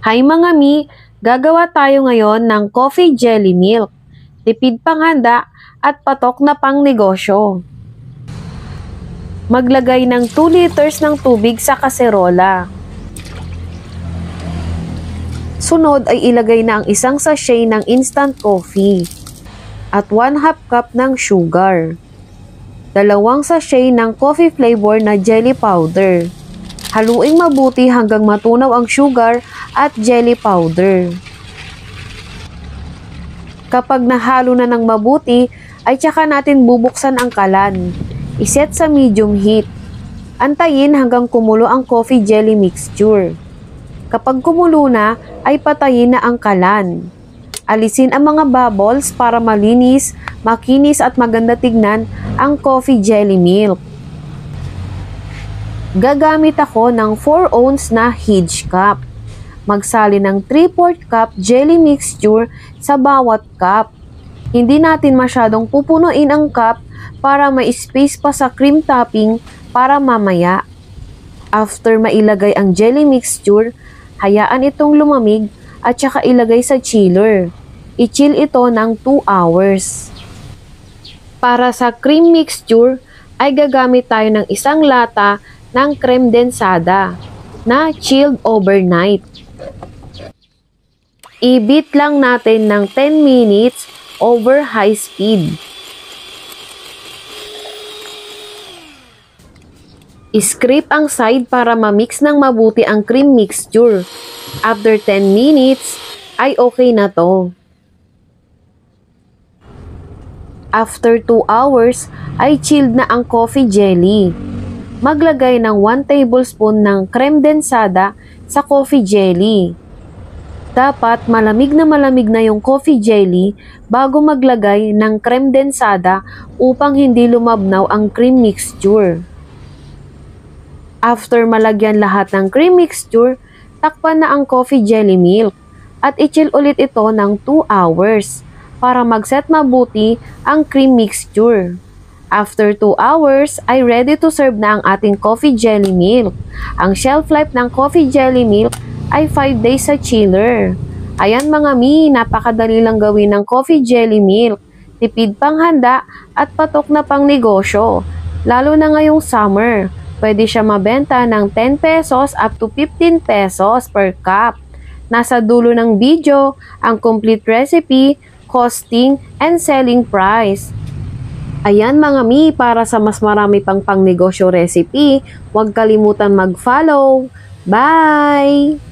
Hi mga mi! Gagawa tayo ngayon ng coffee jelly milk. Tipid panghanda at patok na pang negosyo. Maglagay ng 2 liters ng tubig sa kaserola. Sunod ay ilagay na ang isang sachet ng instant coffee at 1/2 cup ng sugar. 2 sachet ng coffee flavor na jelly powder. Haluin mabuti hanggang matunaw ang sugar at jelly powder. Kapag nahalo na ng mabuti, ay tsaka natin bubuksan ang kalan. Iset sa medium heat. Antayin hanggang kumulo ang coffee jelly mixture. Kapag kumulo na, ay patayin na ang kalan. Alisin ang mga bubbles para malinis, makinis at maganda tignan ang coffee jelly milk. Gagamit ako ng 4 ounce na Hedge cup. Magsali ng 3/4 cup jelly mixture sa bawat cup. Hindi natin masyadong pupunuin ang cup para may space pa sa cream topping para mamaya. After mailagay ang jelly mixture, hayaan itong lumamig at saka ilagay sa chiller. I-chill ito ng 2 hours. Para sa cream mixture, ay gagamit tayo ng isang lata ng creme densada na chilled overnight. I-beat lang natin ng 10 minutes over high speed. I-scrape ang side para ma-mix ng mabuti ang cream mixture. After 10 minutes, ay okay na to. After 2 hours, ay chilled na ang coffee jelly. Maglagay ng 1 tablespoon ng creme densada sa coffee jelly. Dapat malamig na yung coffee jelly bago maglagay ng creme densada upang hindi lumabnaw ang cream mixture. After malagyan lahat ng cream mixture, takpan na ang coffee jelly milk at i-chill ulit ito ng 2 hours para mag-set mabuti ang cream mixture. After 2 hours, ay ready to serve na ang ating coffee jelly milk. Ang shelf life ng coffee jelly milk ay 5 days sa chiller. Ayan mga mi, napakadali lang gawin ng coffee jelly milk. Tipid panghanda at patok na pang negosyo. Lalo na ngayong summer, pwede siya mabenta ng 10 pesos up to 15 pesos per cup. Nasa dulo ng video ang complete recipe, costing, and selling price. Ayan mga mi, para sa mas marami pang pangnegosyo recipe, huwag kalimutan mag-follow. Bye!